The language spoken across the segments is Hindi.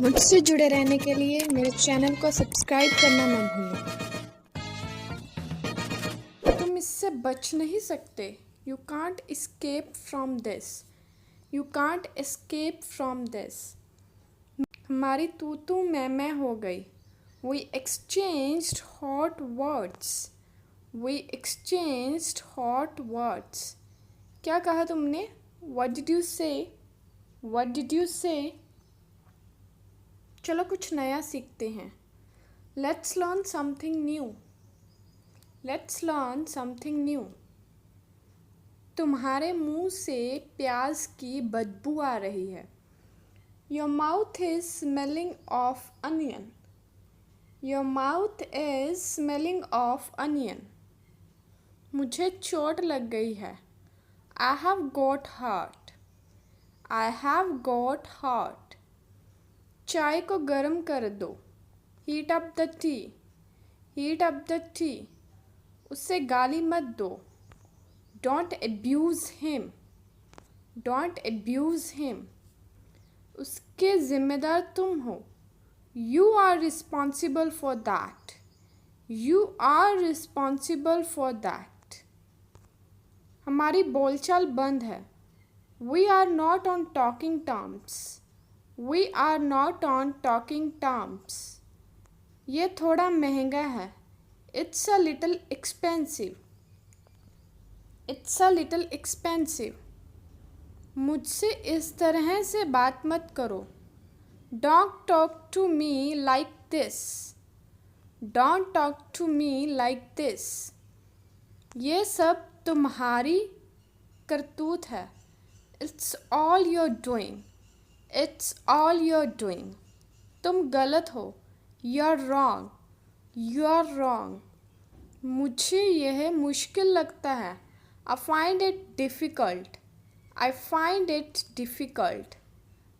मुझसे जुड़े रहने के लिए मेरे चैनल को सब्सक्राइब करना ना भूलें। तुम इससे बच नहीं सकते। You can't escape from this. You can't escape from this. हमारी तू मैं हो गई। We exchanged hot words. We exchanged hot words. क्या कहा तुमने? What did you say? What did you say? चलो कुछ नया सीखते हैं। Let's learn something new. Let's learn something new. तुम्हारे मुंह से प्याज की बदबू आ रही है। Your mouth is smelling of onion. Your mouth is smelling of onion. मुझे चोट लग गई है। I have got hurt. I have got hurt. चाय को गर्म कर दो। Heat up the tea. Heat up the tea. उससे गाली मत दो। Don't abuse him. Don't abuse him. उसके ज़िम्मेदार तुम हो। You are responsible for that. You are responsible for that. हमारी बोलचाल बंद है। We are not on talking terms. We are not on talking terms. ये थोड़ा महंगा है। It's a little expensive. It's a little expensive. मुझसे इस तरह से बात मत करो। Don't talk to me like this. Don't talk to me like this. ये सब तुम्हारी करतूत है। It's all your doing. It's all your doing. तुम गलत हो। You are wrong. You are wrong. मुझे यह मुश्किल लगता है। I find it difficult. I find it difficult.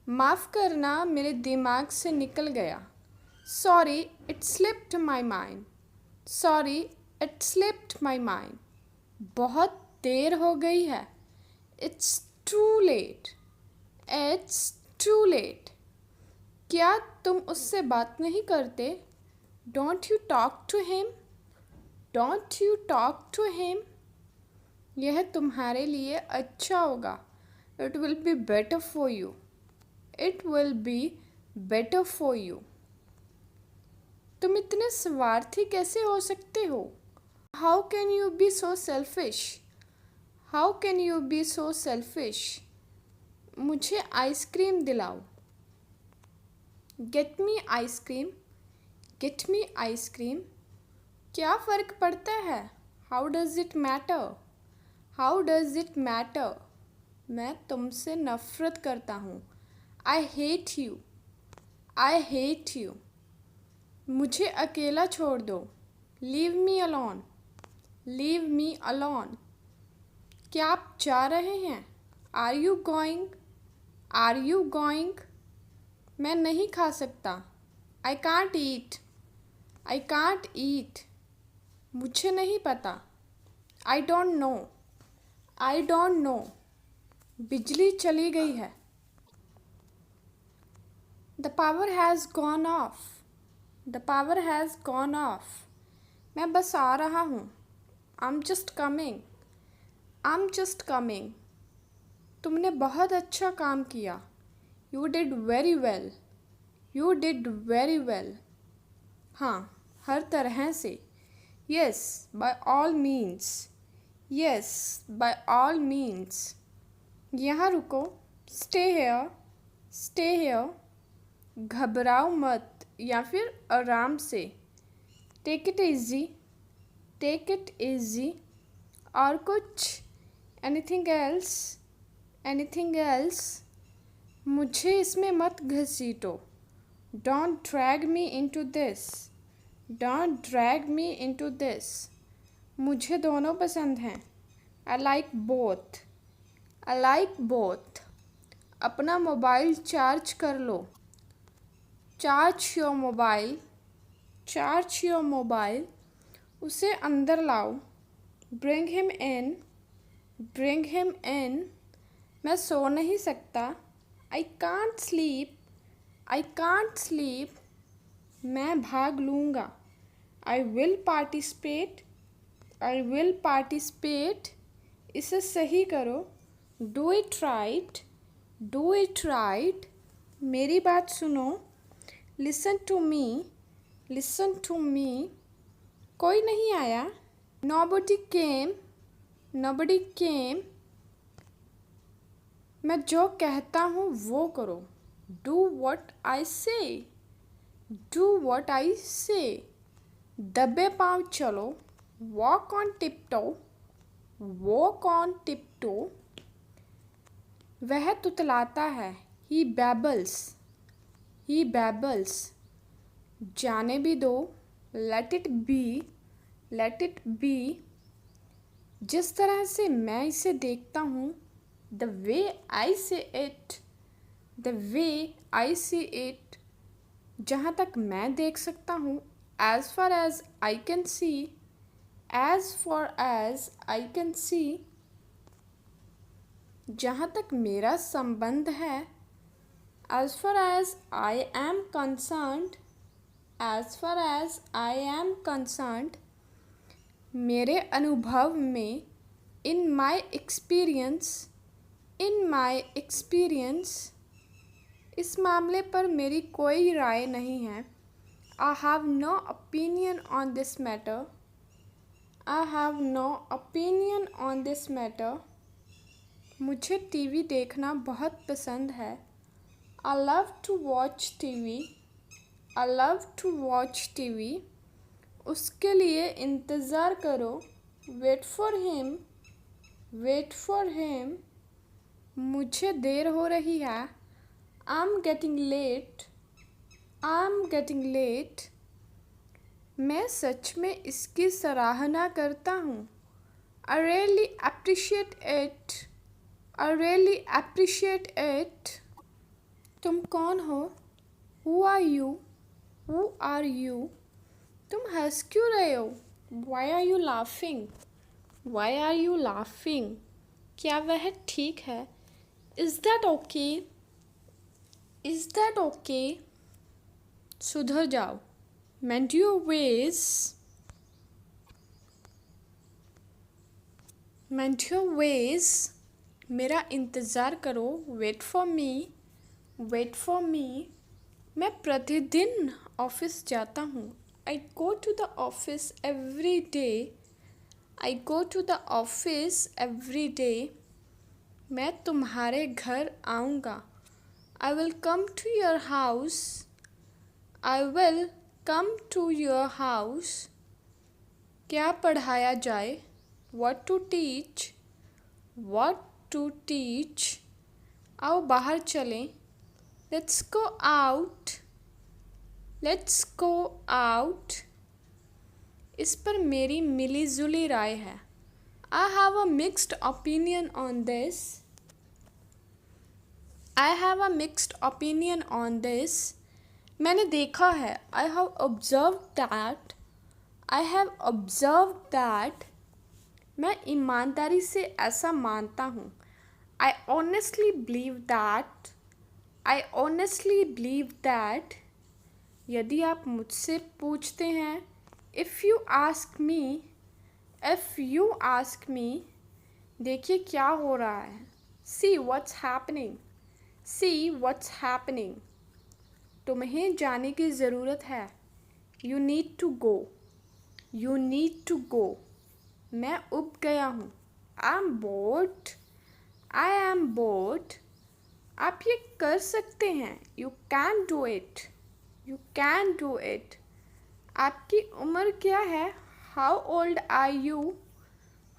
माफ़ करना, मेरे दिमाग से निकल गया। Sorry, it slipped my mind. Sorry, it slipped my mind. बहुत देर हो गई है। It's too late. It's too late. क्या तुम उससे बात नहीं करते? Don't you talk to him. Don't you talk to him. यह तुम्हारे लिए अच्छा होगा। It will be better for you. It will be better for you. तुम इतने स्वार्थी कैसे हो सकते हो? How can you be so selfish? How can you be so selfish? मुझे आइसक्रीम दिलाओ। Get me ice cream. Get me ice cream. क्या फ़र्क पड़ता है? How does it matter? How does it matter? मैं तुमसे नफ़रत करता हूँ। I hate you. I hate you. मुझे अकेला छोड़ दो। Leave me alone. Leave me alone. क्या आप जा रहे हैं? Are you going? Are you going? मैं नहीं खा सकता। I can't eat. I can't eat. मुझे नहीं पता। आई don't know. I don't know. बिजली चली गई है। The power has gone off. The power has gone off. मैं बस आ रहा हूँ। I am just coming. I am just coming. तुमने बहुत अच्छा काम किया। You did very well. You did very well. हाँ, हर तरह से। Yes, by all means. Yes, by all means. यहाँ रुको। Stay here. Stay here. घबराओ मत या फिर आराम से। Take it easy. Take it easy. और कुछ? Anything else? Anything else? मुझे इसमें मत घसीटो। Don't drag me into this. Don't drag me into this. मुझे दोनों पसंद हैं। I like both. I like both. अपना मोबाइल चार्ज कर लो। Charge your mobile. Charge your mobile. उसे अंदर लाओ। Bring him in. Bring him in. मैं सो नहीं सकता। I can't sleep. I can't sleep. मैं भाग लूँगा. I will participate. I will participate. इसे सही करो. Do it right. Do it right. मेरी बात सुनो. Listen to me. Listen to me. कोई नहीं आया. Nobody came. Nobody came. मैं जो कहता हूँ वो करो. Do what I say. Do what I say. दबे पाँव चलो. Walk on tiptoe. Walk on tiptoe. वह तुतलाता है. He babbles. He babbles. जाने भी दो. Let it be. Let it be. जिस तरह से मैं इसे देखता हूँ. The way I see it. The way I see it. जहाँ तक मैं देख सकता हूँ. As far as I can see. As far as I can see. जहाँ तक मेरा संबंध है. As far as I am concerned. As far as I am concerned. मेरे अनुभव में. In my experience. In my experience. इस मामले पर मेरी कोई राय नहीं है. I have no opinion on this matter. I have no opinion on this matter. मुझे टीवी देखना बहुत पसंद है. I love to watch TV. I love to watch TV. उसके लिए इंतज़ार करो. Wait for him. Wait for him. मुझे देर हो रही है. I'm getting late. I'm getting late. मैं सच में इसकी सराहना करता हूँ. I really appreciate it. I really appreciate it. तुम कौन हो? Who are you? Who are you? तुम हंस क्यों रहे हो? Why are you laughing? Why are you laughing? क्या वह ठीक है? Is that okay? Is that okay? सुधर जाओ. Mend your ways. Mend your ways. मेरा इंतज़ार करो. Wait for me. Wait for me. मैं प्रतिदिन ऑफिस जाता हूँ. I go to the office every day. I go to the office every day. मैं तुम्हारे घर आऊँगा. I will come to your house. I will come to your house. क्या पढ़ाया जाए? What to teach? What to teach? आओ बाहर चलें. Let's go out. Let's go out. इस पर मेरी मिली जुली राय है. I have a mixed opinion on this. I have a mixed opinion on this. मैंने देखा है. I have observed that. I have observed that. मैं ईमानदारी से ऐसा मानता हूँ. I honestly believe that. I honestly believe that. यदि आप मुझसे पूछते हैं. If you ask me. If you ask me. देखिए क्या हो रहा है. See what's happening. See what's happening. तुम्हें जाने की ज़रूरत है. You need to go. You need to go. मैं उब गया हूँ. I'm bored. I am bored. आप ये कर सकते हैं. You can do it. You can do it. आपकी उम्र क्या है? How old are you?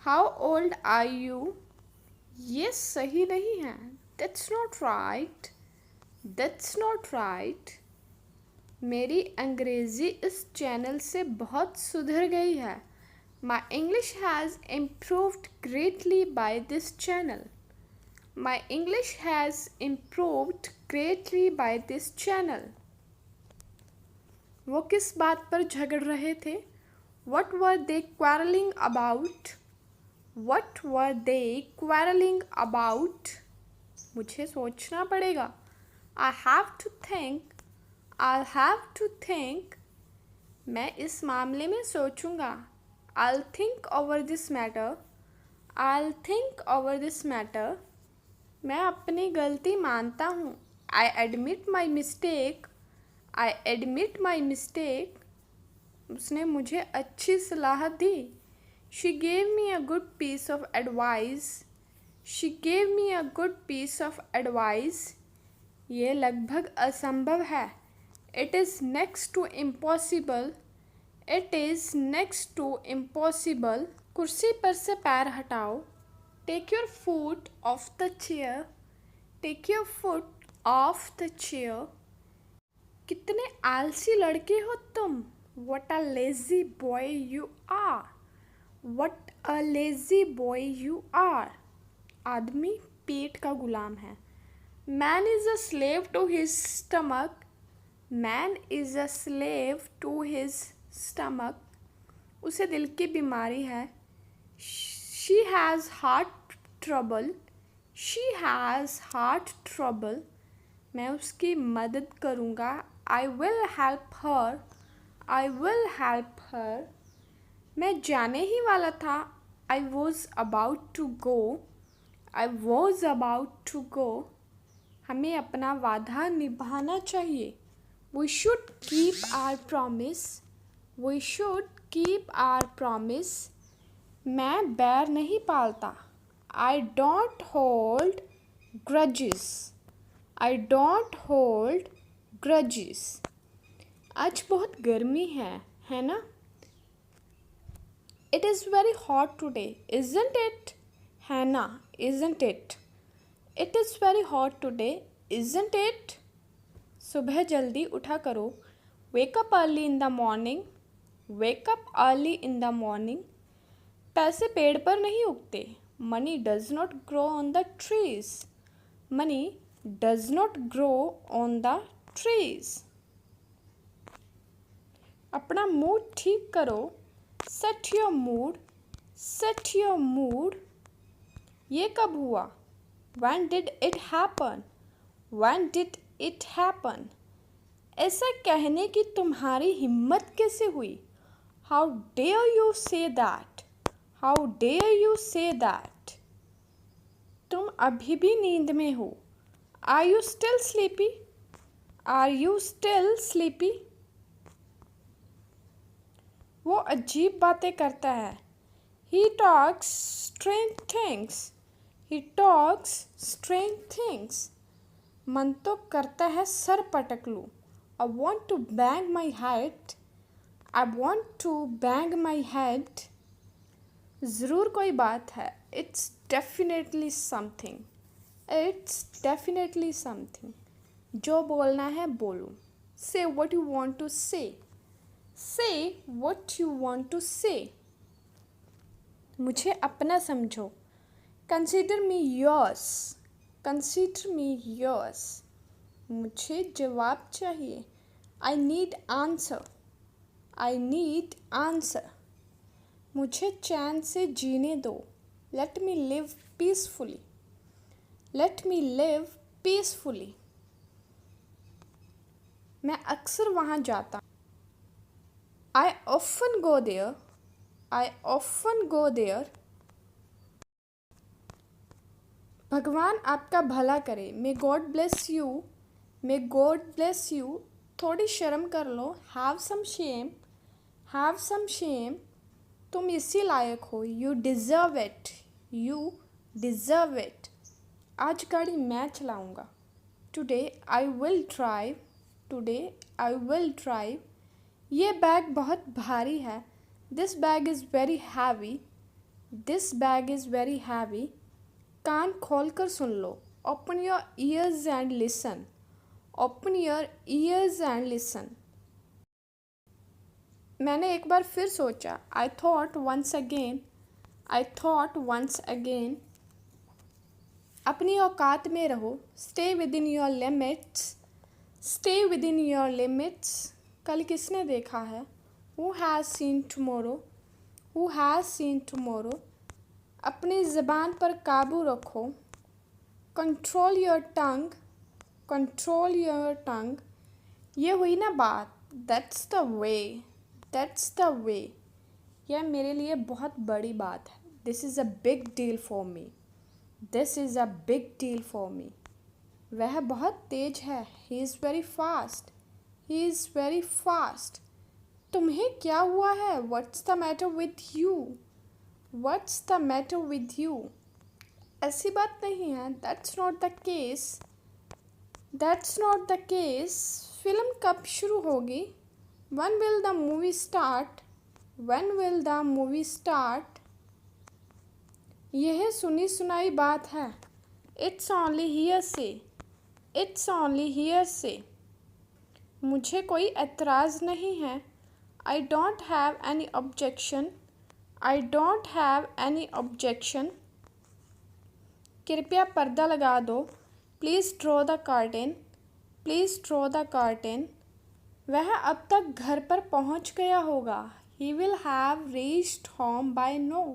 How old are you? ये सही नहीं है. That's not right. That's not right. मेरी अंग्रेज़ी इस चैनल से बहुत सुधर गई है. My English has improved greatly by this channel. My English has improved greatly by this channel. वो किस बात पर झगड़ रहे थे? What were they quarreling about? What were they quarreling about? मुझे सोचना पड़ेगा. I have to think. I'll have to think. मैं इस मामले में सोचूंगा. I'll think over this matter. I'll think over this matter. मैं अपनी गलती मानता हूँ. I admit my mistake. I admit my mistake. उसने मुझे अच्छी सलाह दी. She gave me a good piece of advice. She gave me a good piece of advice. ये लगभग असंभव है. It is next to impossible. It is next to impossible. कुर्सी पर से पैर हटाओ. Take your foot off the chair. Take your foot off the chair. कितने आलसी लड़के हो तुम. What a lazy boy you are. What a lazy boy you are. आदमी पेट का गुलाम है. Man is a slave to his stomach. Man is a slave to his stomach. उसे दिल की बीमारी है. She has heart trouble. She has heart trouble. मैं उसकी मदद करूँगा. I will help her. I will help her. मैं जाने ही वाला था. I was about to go. I was about to go. हमें अपना वादा निभाना चाहिए. We should keep our promise. We should keep our promise. मैं बैर नहीं पालता. I don't hold grudges. I don't hold grudges. आज बहुत गर्मी है ना? It is very hot today, isn't it? है ना, isn't it? It is very hot today, isn't it? सुबह जल्दी उठा करो. Wake up early in the morning. Wake up early in the morning. पैसे पेड़ पर नहीं उगते. Money does not grow on the trees. Money does not grow on the trees. अपना मूड ठीक करो. Set your mood. Set your mood. ये कब हुआ? When did it happen? When did it happen? ऐसा कहने की तुम्हारी हिम्मत कैसे हुई? How dare you say that? How dare you say that? तुम अभी भी नींद में हो. Are you still sleepy? Are you still sleepy? वो अजीब बातें करता है. He talks strange things. He talks strange things. मन तो करता है सर पटक लूँ. I want to bang my head. I want to bang my head. ज़रूर कोई बात है. It's definitely something. It's definitely something. जो बोलना है बोलो. Say what you want to say. Say what you want to say. मुझे अपना समझो. Consider me yours. Consider me yours. मुझे जवाब चाहिए. I need answer. I need answer. मुझे चैन से जीने दो. Let me live peacefully. Let me live peacefully. मैं अक्सर वहाँ जाता. I often go there. I often go there. भगवान आपका भला करे. May God bless you. May God bless you. थोड़ी शर्म कर लो. Have some shame. Have some shame. तुम इसी लायक हो. You deserve it. You deserve it. आज गाड़ी मैं चलाऊँगा. Today I will drive. Today I will drive. ये बैग बहुत भारी है. This bag is very heavy. This bag is very heavy. कान खोल कर सुन लो. Open your ears and listen. Open your ears and listen. मैंने एक बार फिर सोचा. I thought once again. I thought once again. अपनी औकात में रहो. Stay within your limits. Stay within your limits. कल किसने देखा है? Who has seen tomorrow? Who has seen tomorrow? अपनी ज़बान पर काबू रखो. Control your tongue. Control your tongue. ये हुई ना बात, that's the way, that's the way. यह मेरे लिए बहुत बड़ी बात है, this is a big deal for me, this is a big deal for me. वह बहुत तेज है, he is very fast, he is very fast. तुम्हें क्या हुआ है, what's the matter with you, what's the matter with you. ऐसी बात नहीं है, that's not the case, that's not the case. Film कब शुरू होगी, when will the movie start, when will the movie start। यह सुनी सुनाई बात है, it's only hearsay, it's only hearsay। मुझे कोई एतराज़ नहीं है, I don't have any objection, I don't have any objection। कृपया पर्दा लगा दो, please draw the curtain, please draw the curtain. वह अब तक घर पर पहुंच गया होगा, he will have reached home by now,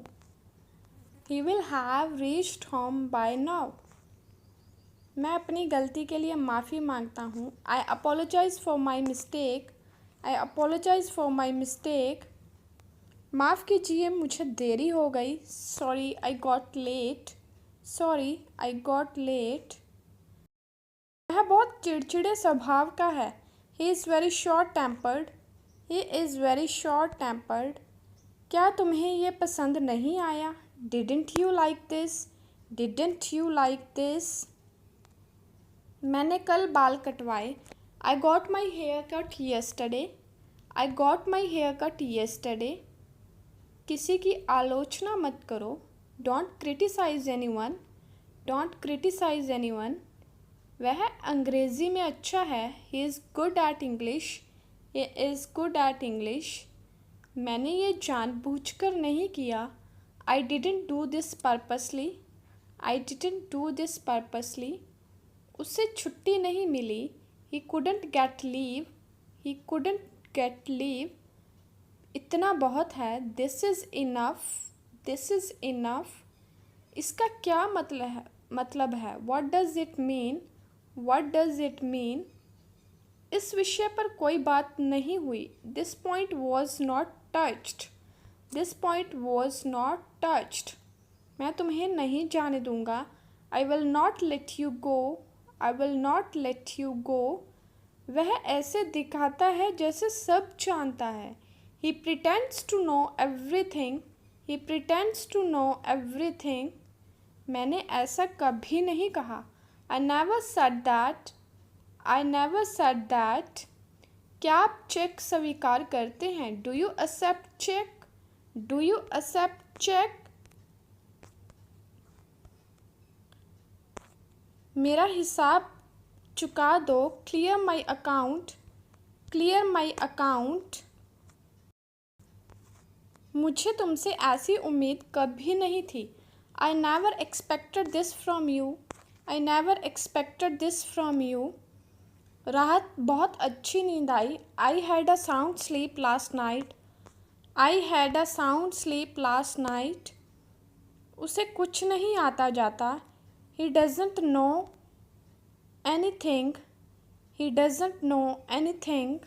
he will have reached home by now. मैं अपनी गलती के लिए माफ़ी मांगता हूँ, I apologize for my mistake, I apologize for my mistake. माफ़ कीजिए मुझे देरी हो गई, sorry I got late, sorry I got late. वह बहुत चिड़चिड़े स्वभाव का है, he is very short tempered, he is very short tempered. क्या तुम्हें ये पसंद नहीं आया, didn't you like this, didn't you like this. मैंने कल बाल कटवाए, I got my hair cut yesterday, I got my hair cut yesterday. किसी की आलोचना मत करो, don't criticise anyone, don't criticise anyone. वह अंग्रेज़ी में अच्छा है, he is good at English, he is good at English. मैंने ये जानबूझकर नहीं किया, I didn't do this purposely, I didn't do this purposely. उसे छुट्टी नहीं मिली, he couldn't get leave, he couldn't get leave. इतना बहुत है, this is enough, this is enough. इसका क्या मतलब है, what does it mean, what does it mean. इस विषय पर कोई बात नहीं हुई, this point was not touched, this point was not touched. मैं तुम्हें नहीं जाने दूंगा, I will not let you go, I will not let you go. वह ऐसे दिखाता है जैसे सब जानता है, he pretends to know everything, he pretends to know everything. मैंने ऐसा कभी नहीं कहा, I never said that, I never said that. क्या आप चेक स्वीकार करते हैं, do you accept cheque, do you accept cheque. मेरा हिसाब चुका दो, clear my account, clear my account. मुझे तुमसे ऐसी उम्मीद कभी नहीं थी, I never expected this from you, I never expected this from you. राहत बहुत अच्छी नींद आई, I had a sound sleep last night, I had a sound sleep last night. उसे कुछ नहीं आता जाता, he doesn't know anything, he doesn't know anything.